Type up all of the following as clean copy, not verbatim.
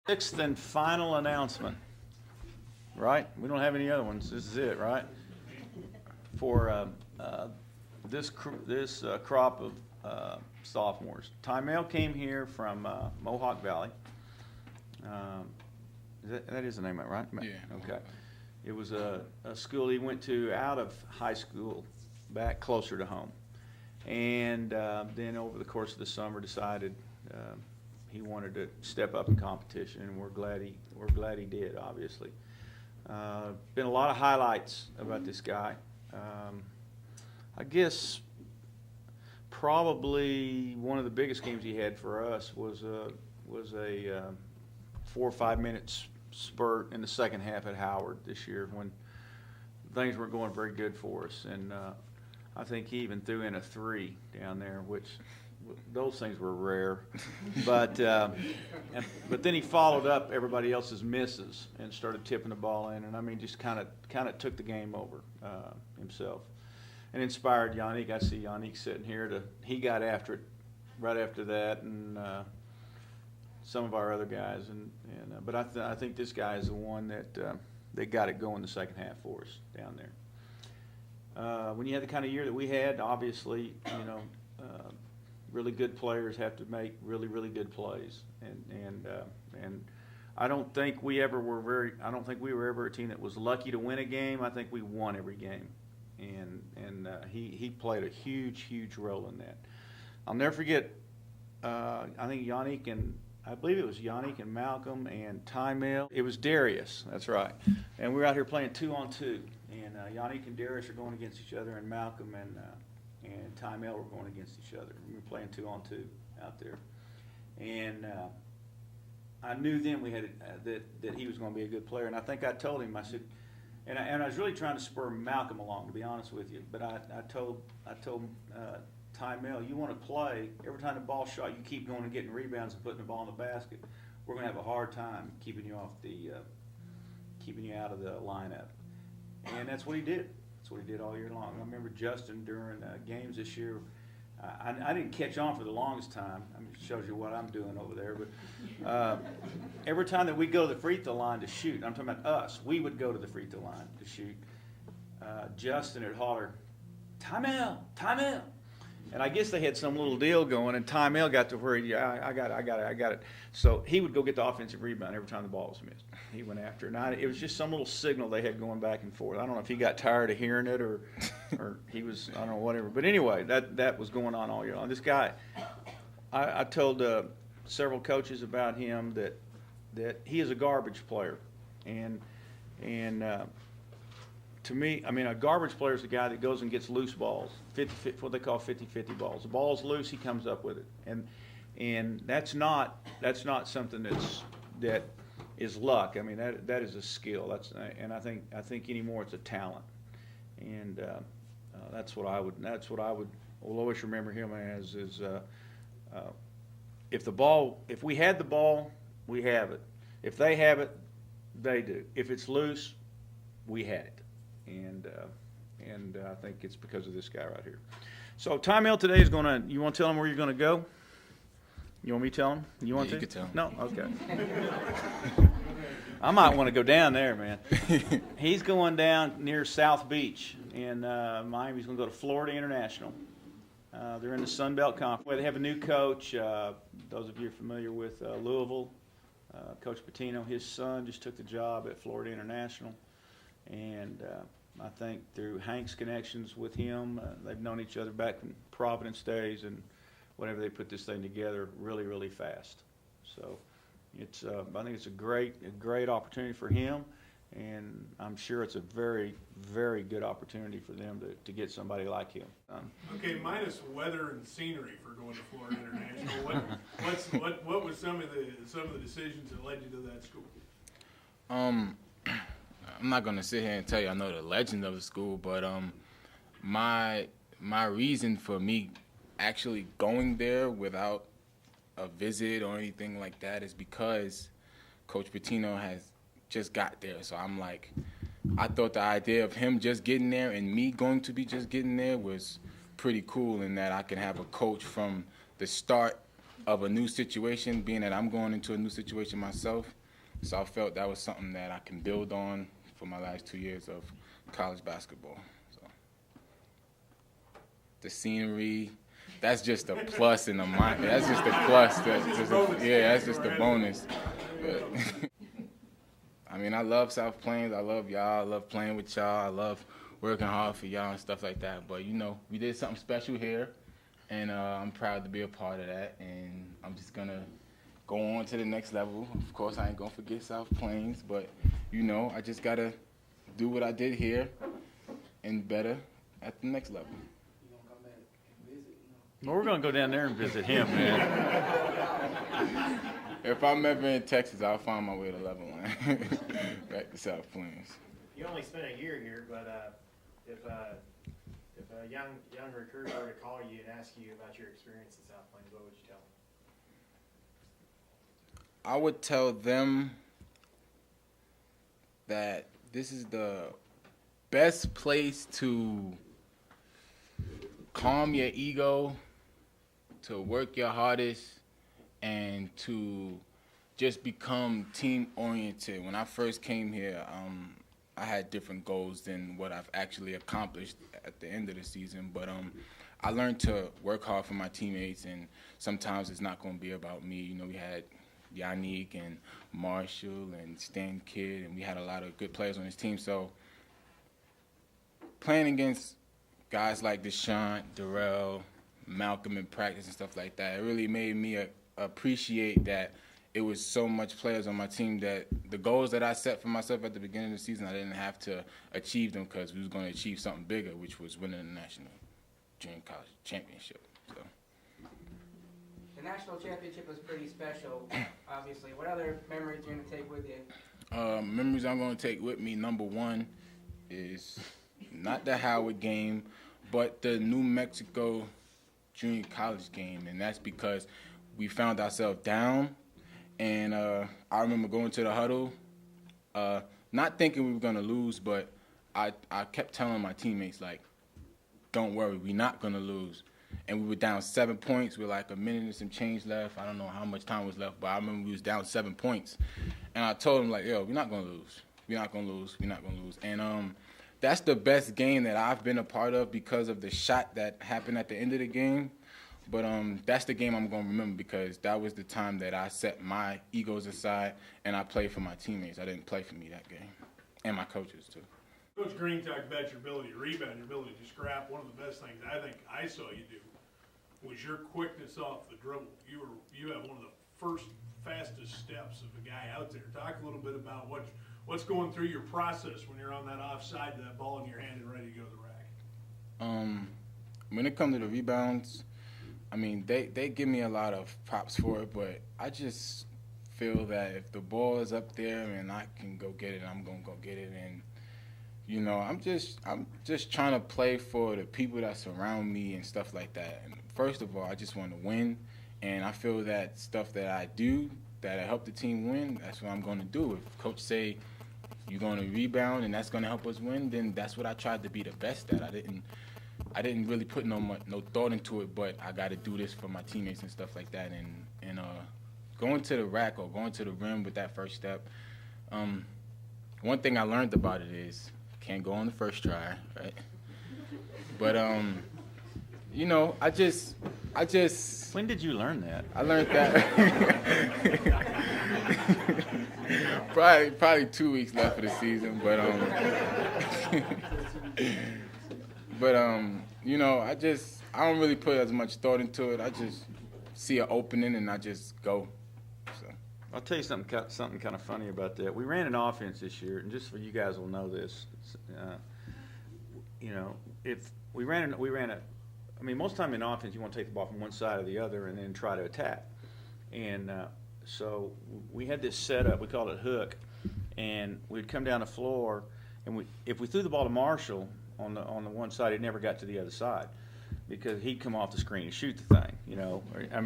Sixth and final announcement, right? We don't have any other ones. This is it, right? For this crop of sophomores. Tymell came here from Mohawk Valley. That is the name of it, right? Yeah. Okay. It was a school he went to out of high school, back closer to home. And then over the course of the summer decided he wanted to step up in competition, and we're glad he did, obviously. Been a lot of highlights about this guy. I guess probably one of the biggest games he had for us was a 4 or 5 minute spurt in the second half at Howard this year when things weren't going very good for us, and I think he even threw in a 3 down there, which those things were rare. But then he followed up everybody else's misses and started tipping the ball in, and I mean just kind of took the game over himself, and inspired Yannick. I see Yannick sitting here. He got after it right after that, and some of our other guys, but I think this guy is the one that got it going the second half for us down there. When you have the kind of year that we had, obviously, really good players have to make really, really good plays, and I don't think we were ever a team that was lucky to win a game. I think we won every game, and he played a huge role in that. I'll never forget. I think I believe it was Yannick and Malcolm and Tymell. It was Darius, that's right. And we were out here playing 2-on-2. And Yannick and Darius are going against each other, and Malcolm and Tymell were going against each other. We were playing 2-on-2 out there. And I knew then we had that he was going to be a good player. And I think I told him, I said, and I was really trying to spur Malcolm along, to be honest with you. But I told Tymell, you want to play, every time the ball's shot, you keep going and getting rebounds and putting the ball in the basket. We're going to have a hard time keeping you out of the lineup. And that's what he did. That's what he did all year long. I remember Justin during games this year. I didn't catch on for the longest time. I mean, it shows you what I'm doing over there. But every time that we go to the free throw line to shoot, I'm talking about us, we would go to the free throw line to shoot. Justin would holler, Tymell, Tymell. And I guess they had some little deal going, and Tymell got to where I got it. So he would go get the offensive rebound every time the ball was missed. He went after it. And it was just some little signal they had going back and forth. I don't know if he got tired of hearing it or he was, I don't know, whatever. But anyway, that was going on all year long. This guy, I told several coaches about him that he is a garbage player. And to me, I mean, a garbage player is a guy that goes and gets loose balls, what they call 50-50 balls. The ball's loose, he comes up with it, and that's not something that is luck. I mean, that is a skill. And I think anymore it's a talent, and that's what I will always remember him as is. If we had the ball, we have it. If they have it, they do. If it's loose, we had it. And I think it's because of this guy right here. So Tymell today is going to. You want to tell him where you're going to go? You want me to tell him? You want to? You can tell him. No, okay. I might want to go down there, man. He's going down near South Beach in Miami. He's going to go to Florida International. They're in the Sun Belt Conference. They have a new coach. Those of you familiar with Louisville, Coach Patino, his son just took the job at Florida International. And I think through Hank's connections with him, they've known each other back from Providence days, and whenever they put this thing together, really, really fast. So I think it's a great opportunity for him, and I'm sure it's a very, very good opportunity for them to get somebody like him. Okay, minus weather and scenery for going to Florida International. What was some of the decisions that led you to that school? I'm not gonna sit here and tell you I know the legend of the school, but my reason for me actually going there without a visit or anything like that is because Coach Patino has just got there. So I'm like, I thought the idea of him just getting there and me going to be just getting there was pretty cool in that I can have a coach from the start of a new situation, being that I'm going into a new situation myself. So I felt that was something that I can build on for my last 2 years of college basketball. So the scenery, that's just a plus in the mind. That's just a plus. That's just a bonus. But I mean, I love South Plains. I love y'all. I love playing with y'all. I love working hard for y'all and stuff like that. But, you know, we did something special here, and I'm proud to be a part of that. And I'm just going to go on to the next level. Of course, I ain't going to forget South Plains, but, you know, I just got to do what I did here and better at the next level. You gonna come back and visit? Well, we're going to go down there and visit him, man. If I'm ever in Texas, I'll find my way to level one. Back to South Plains. You only spent a year here, but if a young recruiter were to call you and ask you about your experience in South Plains, what would you tell them? I would tell them that this is the best place to calm your ego, to work your hardest, and to just become team-oriented. When I first came here, I had different goals than what I've actually accomplished at the end of the season. But I learned to work hard for my teammates, and sometimes it's not going to be about me. You know, we had Yannick and Marshall and Stan Kidd, and we had a lot of good players on this team. So playing against guys like Deshaun, Darrell, Malcolm in practice and stuff like that, it really made me appreciate that it was so much players on my team that the goals that I set for myself at the beginning of the season, I didn't have to achieve them because we was going to achieve something bigger, which was winning the national junior college championship. So. The national championship was pretty special, obviously. What other memories are you going to take with you? Memories I'm going to take with me, number one, is not the Howard game, but the New Mexico junior college game, and that's because we found ourselves down, and I remember going to the huddle, not thinking we were going to lose, but I kept telling my teammates, like, don't worry, we're not going to lose. And we were down 7 points with like a minute and some change left. I don't know how much time was left, but I remember we was down 7 points. And I told them, like, yo, we're not going to lose. We're not going to lose. We're not going to lose. And that's the best game that I've been a part of because of the shot that happened at the end of the game. But that's the game I'm going to remember because that was the time that I set my egos aside and I played for my teammates. I didn't play for me that game, and my coaches too. Coach Green talked about your ability to rebound, your ability to scrap. One of the best things I think I saw you do was your quickness off the dribble. You have one of the first fastest steps of a guy out there. Talk a little bit about what's going through your process when you're on that offside, that ball in your hand and ready to go to the rack. When it comes to the rebounds, I mean, they give me a lot of props for it, but I just feel that if the ball is up there and I can go get it, I'm going to go get it. And, you know, I'm just trying to play for the people that surround me and stuff like that. And first of all, I just want to win, and I feel that stuff that I do that help the team win, that's what I'm going to do. If coach say you're going to rebound and that's going to help us win, then that's what I tried to be the best at. I didn't really put no thought into it, but I got to do this for my teammates and stuff like that. And going to the rack or going to the rim with that first step, one thing I learned about it is can't go on the first try, right? But you know, I just. When did you learn that? I learned that probably 2 weeks left of the season, but you know, I don't really put as much thought into it. I just see an opening and I just go. So I'll tell you something kind of funny about that. We ran an offense this year, and just so you guys will know this, you know, if we ran a. I mean, most time in offense, you want to take the ball from one side or the other and then try to attack. And so we had this setup. We called it hook, and we'd come down the floor, and if we threw the ball to Marshall on the one side, it never got to the other side because he'd come off the screen and shoot the thing, you know,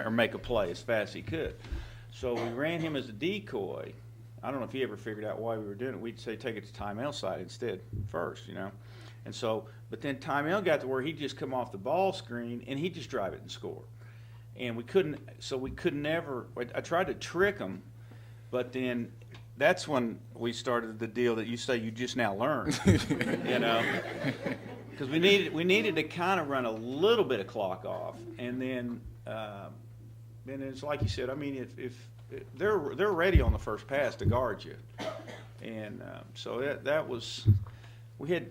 or make a play as fast as he could. So we ran him as a decoy. I don't know if he ever figured out why we were doing it. We'd say take it to Tymell's side instead first, you know. And so, but then Tymell got to where he'd just come off the ball screen and he'd just drive it and score. and we could never. I tried to trick them, but then that's when we started the deal that you say you just now learned, you know, because we needed to kind of run a little bit of clock off, and then it's like you said. I mean, if they're ready on the first pass to guard you, and so that was we had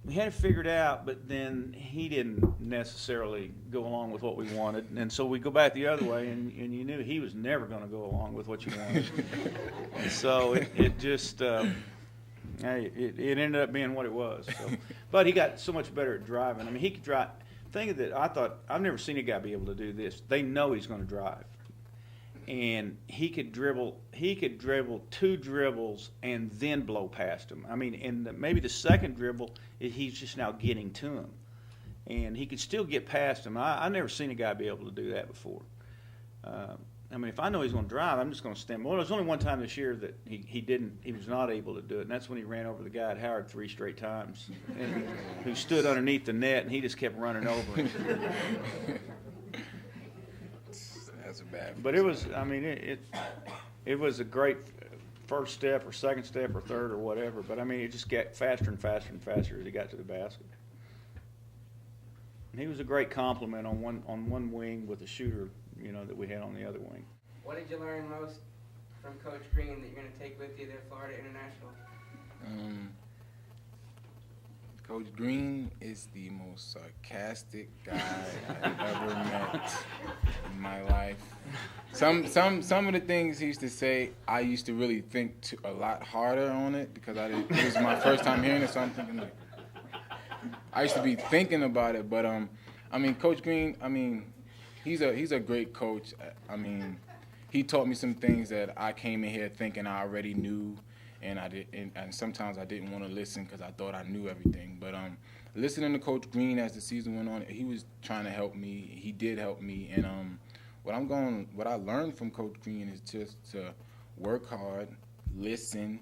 it figured out, but then he didn't necessarily go along with what we wanted, and so we go back the other way, and you knew he was never going to go along with what you wanted. So it just it ended up being what it was. So. But he got so much better at driving. I mean, he could drive. Thing that I thought, I've never seen a guy be able to do this. They know he's going to drive, and he could dribble 2 dribbles and then blow past him. I mean, and maybe the second dribble, he's just now getting to him, and he could still get past him. I've never seen a guy be able to do that before. I mean, if I know he's going to drive, I'm just going to stand. Well, there's only one time this year that he was not able to do it, and that's when he ran over the guy at Howard 3 straight times, who stood underneath the net, and he just kept running over him. That's a bad. But it was, I mean, it was a great first step or second step or third or whatever. But I mean, it just got faster and faster and faster as he got to the basket. And he was a great compliment on one wing with the shooter, you know, that we had on the other wing. What did you learn most from Coach Green that you're going to take with you to Florida International? Coach Green is the most sarcastic guy I've ever met in my life. Some of the things he used to say, I used to really think a lot harder on it because it was my first time hearing it, so I'm thinking like, I used to be thinking about it, but I mean, Coach Green, I mean, he's a great coach. I mean, he taught me some things that I came in here thinking I already knew, and and sometimes I didn't want to listen because I thought I knew everything. But listening to Coach Green as the season went on, he was trying to help me. He did help me, and what I learned from Coach Green is just to work hard, listen,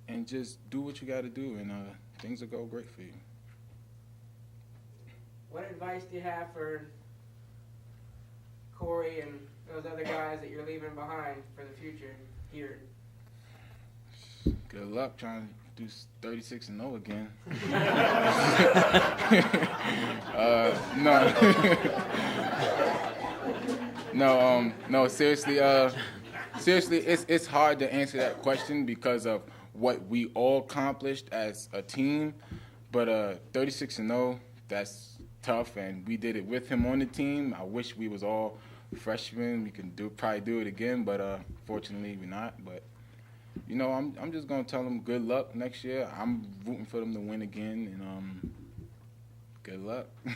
and just do what you got to do, and things will go great for you. What advice do you have for Corey and those other guys that you're leaving behind for the future here? Good luck trying to do 36-0 again. No, seriously, it's hard to answer that question because of what we all accomplished as a team. But 36-0, that's tough, and we did it with him on the team. I wish we was all freshmen. We can probably do it again, but fortunately we're not. But you know, I'm just gonna tell them good luck next year. I'm rooting for them to win again, and good luck. Will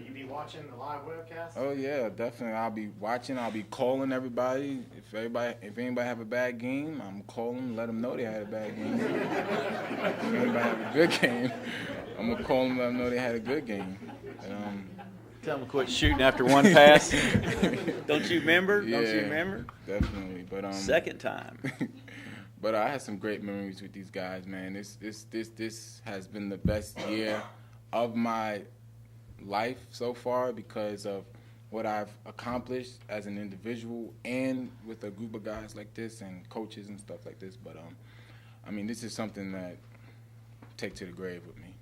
you be watching the live webcast? Oh yeah, definitely. I'll be watching. I'll be calling everybody. If anybody have a bad game, I'm calling, let them know they had a bad game. If anybody have a good game, I'm gonna call them, let them know they had a good game. And, Tell them to quit shooting after one pass. Don't you remember? Yeah, Don't you remember? Definitely. But Second time. But I had some great memories with these guys, man. This has been the best year of my life so far because of what I've accomplished as an individual and with a group of guys like this and coaches and stuff like this. But I mean, this is something that I take to the grave with me.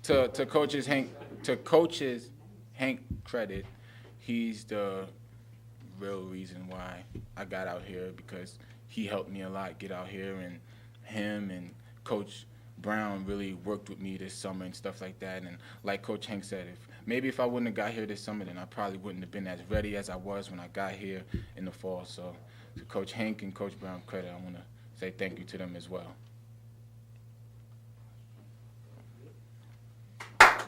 To coaches Hank credit, he's the real reason why I got out here because he helped me a lot get out here, and him and Coach Brown really worked with me this summer and stuff like that. And like Coach Hank said, if I wouldn't have got here this summer, then I probably wouldn't have been as ready as I was when I got here in the fall. So to Coach Hank and Coach Brown credit, I want to say thank you to them as well.